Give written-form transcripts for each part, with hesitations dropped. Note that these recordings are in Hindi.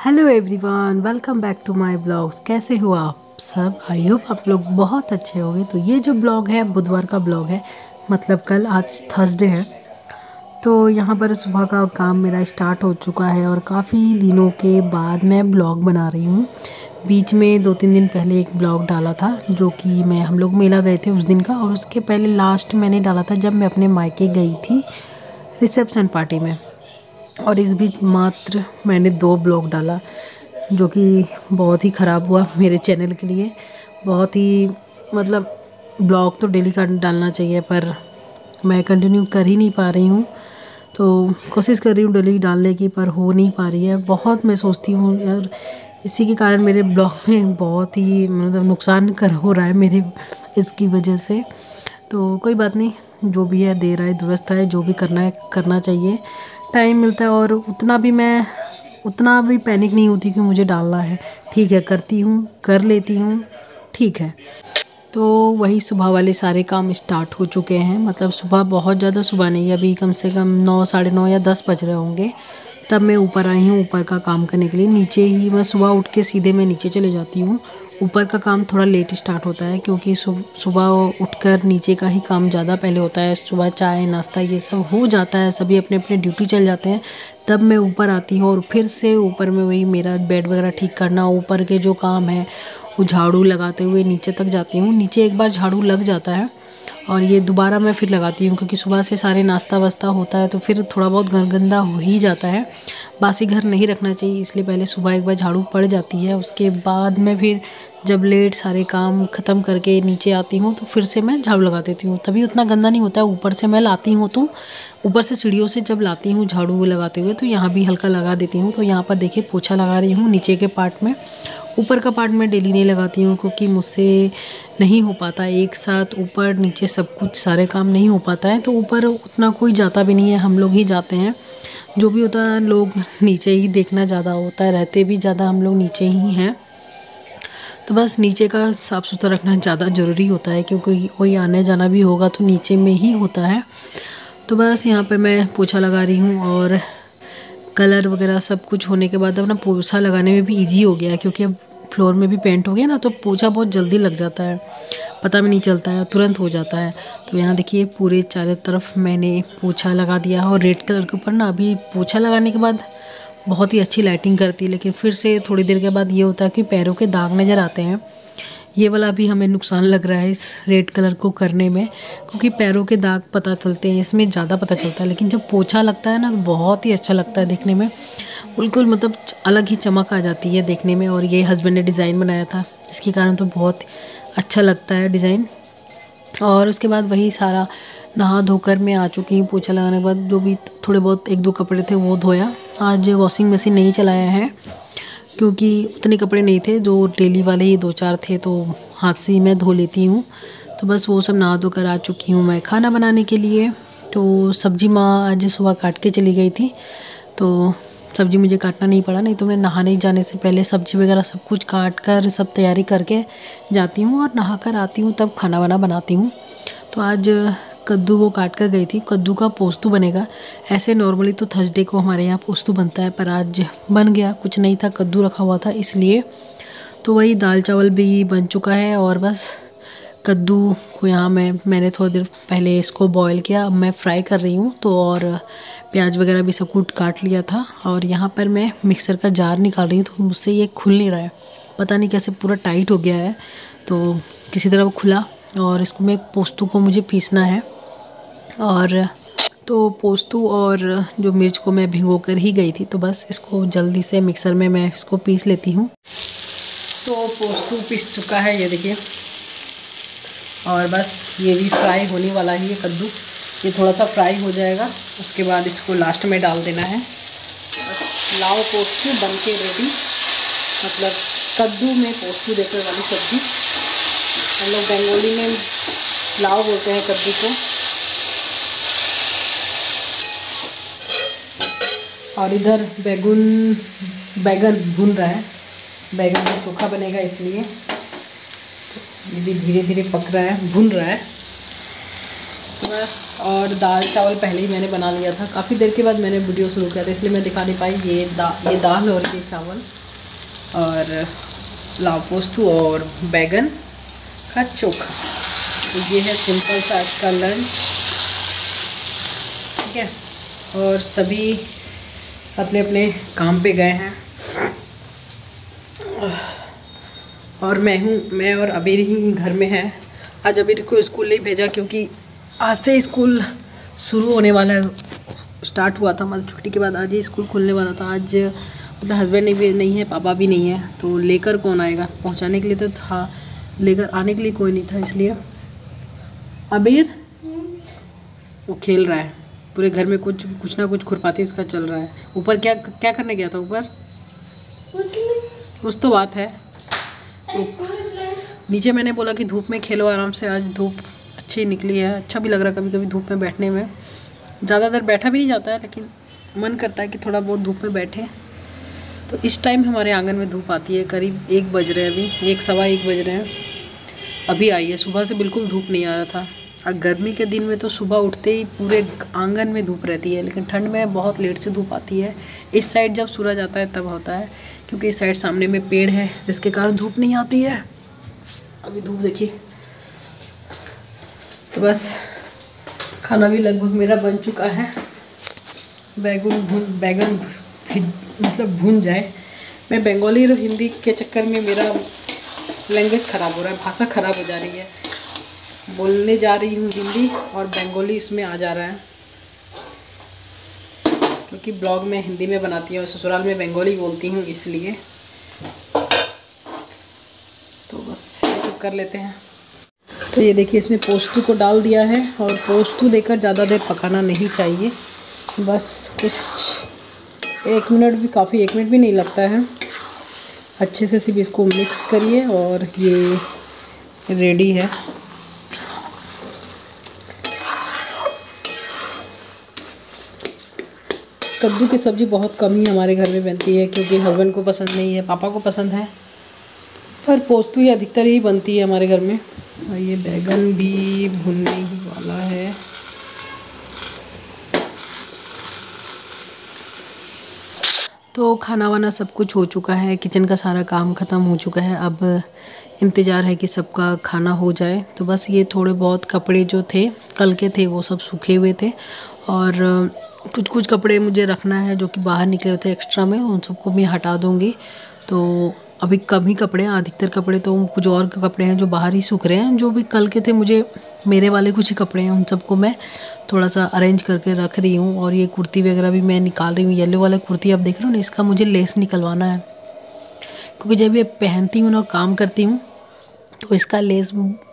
Hello everyone, welcome back to my blogs. कैसे हो आप सब? आई होप आप लोग बहुत अच्छे होंगे। तो ये जो ब्लॉग है बुधवार का ब्लॉग है, मतलब कल, आज थर्सडे है। तो यहाँ पर सुबह का काम मेरा स्टार्ट हो चुका है और काफ़ी दिनों के बाद मैं ब्लॉग बना रही हूँ। बीच में 2-3 दिन पहले एक ब्लॉग डाला था जो कि हम लोग मेला गए थे उस दिन का, और उसके पहले लास्ट मैंने डाला था जब मैं अपने मायके गई थी रिसेप्शन पार्टी में। और इस बीच मात्र मैंने 2 ब्लॉग डाला, जो कि बहुत ही ख़राब हुआ मेरे चैनल के लिए। बहुत ही मतलब ब्लॉग तो डेली का डालना चाहिए, पर मैं कंटिन्यू कर ही नहीं पा रही हूँ। तो कोशिश कर रही हूँ डेली डालने की, पर हो नहीं पा रही है। बहुत मैं सोचती हूँ यार, इसी के कारण मेरे ब्लॉग में बहुत ही मतलब नुकसान कर हो रहा है मेरे इसकी वजह से। तो कोई बात नहीं, जो भी है दे रहा है दुरुस्त है। जो भी करना है करना चाहिए, टाइम मिलता है। और उतना भी पैनिक नहीं होती कि मुझे डालना है। ठीक है, करती हूँ, कर लेती हूँ, ठीक है। तो वही सुबह वाले सारे काम स्टार्ट हो चुके हैं। मतलब सुबह बहुत ज़्यादा सुबह नहीं, अभी कम से कम 9, साढ़े 9 या 10 बज रहे होंगे तब मैं ऊपर आई हूँ ऊपर का काम करने के लिए। नीचे ही मैं सुबह उठ के सीधे मैं नीचे चले जाती हूँ। ऊपर का काम थोड़ा लेट स्टार्ट होता है क्योंकि सुबह उठकर नीचे का ही काम ज़्यादा पहले होता है। सुबह चाय नाश्ता ये सब हो जाता है, सभी अपने अपने ड्यूटी चल जाते हैं। तब मैं ऊपर आती हूँ और फिर से ऊपर में वही मेरा बेड वगैरह ठीक करना, ऊपर के जो काम है वो झाड़ू लगाते हुए नीचे तक जाती हूँ। नीचे एक बार झाड़ू लग जाता है और ये दोबारा मैं फिर लगाती हूँ, क्योंकि सुबह से सारे नाश्ता वास्ता होता है तो फिर थोड़ा बहुत गंदा हो ही जाता है। बासी घर नहीं रखना चाहिए, इसलिए पहले सुबह एक बार झाड़ू पड़ जाती है। उसके बाद मैं फिर जब लेट सारे काम ख़त्म करके नीचे आती हूँ तो फिर से मैं झाड़ू लगा देती हूँ, तभी उतना गंदा नहीं होता है। ऊपर से मैं लाती हूँ तो ऊपर से सीढ़ियों से जब लाती हूँ झाड़ू लगाते हुए तो यहाँ भी हल्का लगा देती हूँ। तो यहाँ पर देखिए पोछा लगा रही हूँ नीचे के पार्ट में। ऊपर का पार्ट मैं डेली नहीं लगाती हूँ क्योंकि मुझसे नहीं हो पाता एक साथ ऊपर नीचे सब कुछ सारे काम नहीं हो पाता है। तो ऊपर उतना कोई जाता भी नहीं है, हम लोग ही जाते हैं। जो भी होता है लोग नीचे ही देखना ज़्यादा होता है, रहते भी ज़्यादा हम लोग नीचे ही हैं। तो बस नीचे का साफ़ सुथरा रखना ज़्यादा ज़रूरी होता है, क्योंकि कोई आने जाना भी होगा तो नीचे में ही होता है। तो बस यहाँ पे मैं पोछा लगा रही हूँ और कलर वगैरह सब कुछ होने के बाद अब ना पोछा लगाने में भी इजी हो गया है, क्योंकि अब फ्लोर में भी पेंट हो गया ना, तो पोछा बहुत जल्दी लग जाता है, पता भी नहीं चलता है, तुरंत हो जाता है। तो यहाँ देखिए पूरे चारों तरफ मैंने पोछा लगा दिया और रेड कलर के ऊपर ना अभी पोछा लगाने के बाद बहुत ही अच्छी लाइटिंग करती है, लेकिन फिर से थोड़ी देर के बाद ये होता है कि पैरों के दाग नज़र आते हैं। ये वाला भी हमें नुकसान लग रहा है इस रेड कलर को करने में, क्योंकि पैरों के दाग पता चलते हैं, इसमें ज़्यादा पता चलता है। लेकिन जब पोछा लगता है ना तो बहुत ही अच्छा लगता है देखने में, बिल्कुल मतलब अलग ही चमक आ जाती है देखने में। और ये हस्बैंड ने डिज़ाइन बनाया था, इसके कारण तो बहुत अच्छा लगता है डिज़ाइन। और उसके बाद वही सारा नहा धोकर मैं आ चुकी हूँ। पोछा लगाने के बाद जो भी थोड़े बहुत 1-2 कपड़े थे वो धोया। आज वॉशिंग मशीन नहीं चलाया है क्योंकि उतने कपड़े नहीं थे, जो डेली वाले ही 2-4 थे तो हाथ से ही मैं धो लेती हूँ। तो बस वो सब नहा धोकर आ चुकी हूँ मैं खाना बनाने के लिए। तो सब्ज़ी माँ आज सुबह काट के चली गई थी, तो सब्ज़ी मुझे काटना नहीं पड़ा, नहीं तो मैं नहाने जाने से पहले सब्ज़ी वगैरह सब कुछ काट कर सब तैयारी करके जाती हूँ और नहा कर आती हूँ, तब खाना वाना बनाती हूँ। तो आज कद्दू वो काट कर गई थी, कद्दू का पोस्तू बनेगा। ऐसे नॉर्मली तो थर्सडे को हमारे यहाँ पोस्तू बनता है, पर आज बन गया, कुछ नहीं था, कद्दू रखा हुआ था इसलिए। तो वही दाल चावल भी बन चुका है और बस कद्दू को यहाँ मैंने थोड़ी देर पहले इसको बॉईल किया, अब मैं फ्राई कर रही हूँ। तो और प्याज वगैरह भी सब कुछ काट लिया था और यहाँ पर मैं मिक्सर का जार निकाल रही हूँ। तो मुझसे ये खुल नहीं रहा है, पता नहीं कैसे पूरा टाइट हो गया है, तो किसी तरह वो खुला। और इसको मैं पोस्तू को मुझे पीसना है, और तो पोस्तू और जो मिर्च को मैं भिगो कर ही गई थी, तो बस इसको जल्दी से मिक्सर में मैं इसको पीस लेती हूँ। तो पोस्तू पीस चुका है ये देखिए, और बस ये भी फ्राई होने वाला ही है कद्दू। ये थोड़ा सा फ्राई हो जाएगा, उसके बाद इसको लास्ट में डाल देना है। बस लाव पोस्तू बन के रेडी, मतलब कद्दू में पोस्तू देने वाली सब्ज़ी। हम लोग बंगाली में लाव बोलते हैं कद्दू को। और इधर बैगन भून रहा है, बैगन को सूखा बनेगा इसलिए। ये भी धीरे धीरे पक रहा है, भून रहा है। तो बस, और दाल चावल पहले ही मैंने बना लिया था, काफ़ी देर के बाद मैंने वीडियो शुरू किया था इसलिए मैं दिखा नहीं पाई। ये दाल और ये चावल और लाव पोस्तु और बैगन का चोखा। तो ये है सिंपल सा आज का लंच, ठीक है। और सभी अपने अपने काम पे गए हैं और मैं और अबीर ही घर में है। आज अबीर को स्कूल नहीं भेजा क्योंकि आज से स्कूल शुरू होने वाला है, स्टार्ट हुआ था मतलब छुट्टी के बाद आज ही स्कूल खुलने वाला था। आज मतलब हस्बैंड नहीं है, पापा भी नहीं है, तो लेकर कौन आएगा, पहुंचाने के लिए तो था, लेकर आने के लिए कोई नहीं था। इसलिए अबीर वो खेल रहा है, पूरे घर में कुछ ना कुछ खुरपाती उसका चल रहा है। ऊपर क्या करने गया था ऊपर? कुछ तो बात है। नीचे मैंने बोला कि धूप में खेलो आराम से, आज धूप अच्छी निकली है, अच्छा भी लग रहा है कभी कभी धूप में बैठने में। ज़्यादा देर बैठा भी नहीं जाता है लेकिन मन करता है कि थोड़ा बहुत धूप में बैठे। तो इस टाइम हमारे आंगन में धूप आती है, करीब 1 बज रहे हैं, अभी 1 सवा 1 बज रहे हैं, अभी आई है। सुबह से बिल्कुल धूप नहीं आ रहा था। और गर्मी के दिन में तो सुबह उठते ही पूरे आंगन में धूप रहती है, लेकिन ठंड में बहुत लेट से धूप आती है। इस साइड जब सूरज आता है तब होता है, क्योंकि इस साइड सामने में पेड़ है जिसके कारण धूप नहीं आती है। अभी धूप देखिए। तो बस खाना भी लगभग मेरा बन चुका है। बैगन मतलब भून जाए। मैं बंगाली और हिंदी के चक्कर में मेरा लैंग्वेज ख़राब हो रहा है, भाषा ख़राब हो जा रही है। बोलने जा रही हूँ हिंदी और बंगाली इसमें आ जा रहा है, क्योंकि ब्लॉग में हिंदी में बनाती हूँ, ससुराल में बंगाली बोलती हूँ इसलिए। तो बस ये सब कर लेते हैं। तो ये देखिए इसमें पोस्तु को डाल दिया है, और पोस्तु देकर ज़्यादा देर पकाना नहीं चाहिए, बस कुछ 1 मिनट भी काफ़ी, 1 मिनट भी नहीं लगता है। अच्छे से सिर्फ इसको मिक्स करिए और ये रेडी है। कद्दू की सब्ज़ी बहुत कम ही हमारे घर में बनती है, क्योंकि हस्बैंड को पसंद नहीं है, पापा को पसंद है, पर पोस्तु ही अधिकतर ही बनती है हमारे घर में। और ये बैगन भी भुनने ही वाला है। तो खाना वाना सब कुछ हो चुका है, किचन का सारा काम ख़त्म हो चुका है। अब इंतज़ार है कि सबका खाना हो जाए। तो बस ये थोड़े बहुत कपड़े जो थे कल के थे वो सब सूखे हुए थे, और कुछ कपड़े मुझे रखना है जो कि बाहर निकले हुए थे एक्स्ट्रा में, उन सबको मैं हटा दूँगी। तो अभी कम ही कपड़े हैं, अधिकतर कपड़े तो कुछ और कपड़े हैं जो बाहर ही सूख रहे हैं। जो भी कल के थे मुझे, मेरे वाले कुछ ही कपड़े हैं, उन सबको मैं थोड़ा सा अरेंज करके रख रही हूँ। और ये कुर्ती वगैरह भी मैं निकाल रही हूँ। येलो वाला कुर्ती आप देख रहे हो ना, इसका मुझे लेस निकलवाना है, क्योंकि जब ये पहनती हूँ ना, काम करती हूँ, तो इसका लेस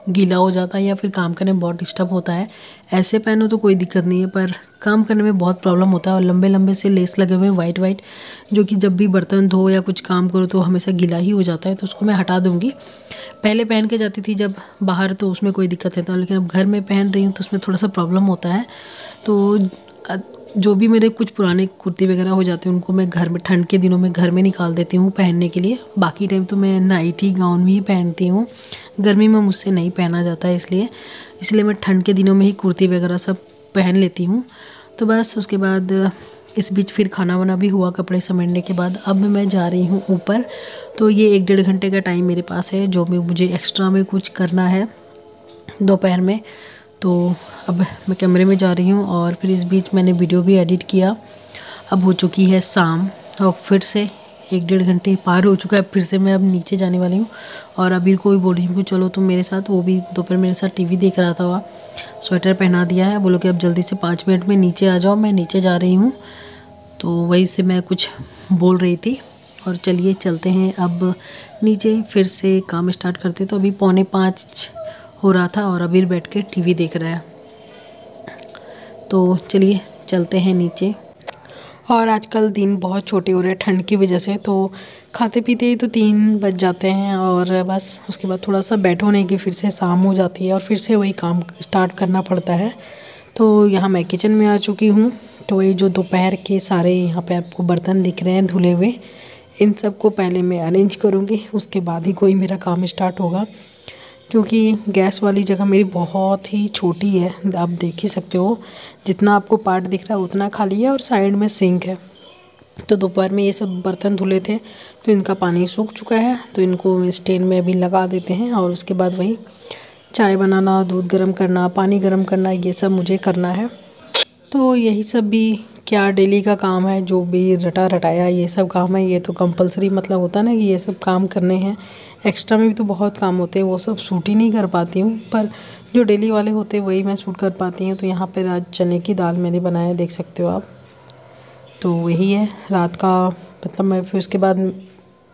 गीला हो जाता है या फिर काम करने में बहुत डिस्टर्ब होता है। ऐसे पहनो तो कोई दिक्कत नहीं है, पर काम करने में बहुत प्रॉब्लम होता है। और लंबे लंबे से लेस लगे हुए हैं वाइट, जो कि जब भी बर्तन धो या कुछ काम करो तो हमेशा गीला ही हो जाता है। तो उसको मैं हटा दूँगी। पहले पहन के जाती थी जब बाहर, तो उसमें कोई दिक्कत नहीं था, लेकिन अब घर में पहन रही हूँ तो उसमें थोड़ा सा प्रॉब्लम होता है। तो जो भी मेरे कुछ पुराने कुर्ती वगैरह हो जाते हैं उनको मैं घर में, ठंड के दिनों में घर में निकाल देती हूँ पहनने के लिए। बाकी टाइम तो मैं नाइटी गाउन में ही पहनती हूँ, गर्मी में मुझसे नहीं पहना जाता है, इसलिए मैं ठंड के दिनों में ही कुर्ती वगैरह सब पहन लेती हूँ। तो बस उसके बाद इस बीच फिर खाना वाना भी हुआ कपड़े समेटने के बाद। अब मैं जा रही हूँ ऊपर। तो ये 1-1.5 घंटे का टाइम मेरे पास है, जो मैं मुझे एक्स्ट्रा में कुछ करना है दोपहर में। तो अब मैं कमरे में जा रही हूँ, और फिर इस बीच मैंने वीडियो भी एडिट किया। अब हो चुकी है शाम, और फिर से 1-1.5 घंटे पार हो चुका है, फिर से मैं अब नीचे जाने वाली हूँ। और अबीर को भी बोल रही हूँ कि चलो तुम मेरे साथ, वो भी दोपहर मेरे साथ टीवी देख रहा था। वह स्वेटर पहना दिया है, बोलो कि अब जल्दी से 5 मिनट में नीचे आ जाओ, मैं नीचे जा रही हूँ। तो वही से मैं कुछ बोल रही थी। और चलिए चलते हैं अब नीचे, फिर से काम स्टार्ट करते। तो अभी 4:45 हो रहा था और अबीर बैठ के टीवी देख रहा है। तो चलिए चलते हैं नीचे। और आजकल दिन बहुत छोटे हो रहे हैं ठंड की वजह से, तो खाते पीते ही तो 3 बज जाते हैं, और बस उसके बाद थोड़ा सा बैठो नहीं कि फिर से शाम हो जाती है और फिर से वही काम स्टार्ट करना पड़ता है। तो यहाँ मैं किचन में आ चुकी हूँ। तो ये जो दोपहर के सारे यहाँ पे आपको बर्तन दिख रहे हैं धुले हुए, इन सब को पहले मैं अरेंज करूँगी, उसके बाद ही कोई मेरा काम स्टार्ट होगा। क्योंकि गैस वाली जगह मेरी बहुत ही छोटी है, आप देख ही सकते हो। जितना आपको पार्ट दिख रहा है उतना खाली है और साइड में सिंक है। तो दोपहर में ये सब बर्तन धुले थे तो इनका पानी सूख चुका है, तो इनको स्टैंड में अभी लगा देते हैं। और उसके बाद वही चाय बनाना, दूध गर्म करना, पानी गर्म करना, ये सब मुझे करना है। तो यही सब भी क्या डेली का काम है, जो भी रटा रटाया ये सब काम है, ये तो कंपलसरी मतलब होता है ना कि ये सब काम करने हैं। एक्स्ट्रा में भी तो बहुत काम होते हैं, वो सब शूट ही नहीं कर पाती हूँ, पर जो डेली वाले होते हैं वही मैं शूट कर पाती हूँ। तो यहाँ पर आज चने की दाल मैंने बनाया, देख सकते हो आप। तो वही है रात का, मतलब मैं फिर उसके बाद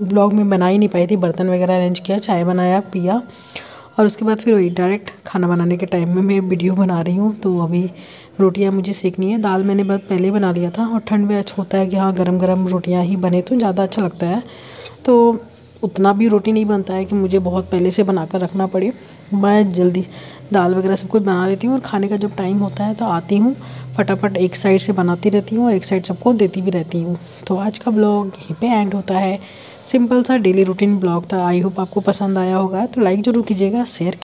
ब्लॉग में बना ही नहीं पाई थी। बर्तन वगैरह अरेंज किया, चाय बनाया, पिया, और उसके बाद फिर वही डायरेक्ट खाना बनाने के टाइम में मैं वीडियो बना रही हूँ। तो अभी रोटियाँ मुझे सेकनी है। दाल मैंने बहुत पहले बना लिया था, और ठंड में अच्छा होता है कि हाँ गरम गरम रोटियाँ ही बने तो ज़्यादा अच्छा लगता है। तो उतना भी रोटी नहीं बनता है कि मुझे बहुत पहले से बना कर रखना पड़े। मैं जल्दी दाल वगैरह सब कुछ बना लेती हूँ, और खाने का जब टाइम होता है तो आती हूँ, फटाफट एक साइड से बनाती रहती हूँ और एक साइड सबको देती भी रहती हूँ। तो आज का ब्लॉग यहीं पे एंड होता है। सिंपल सा डेली रूटीन ब्लॉग था। आई होप आपको पसंद आया होगा, तो लाइक ज़रूर कीजिएगा, शेयर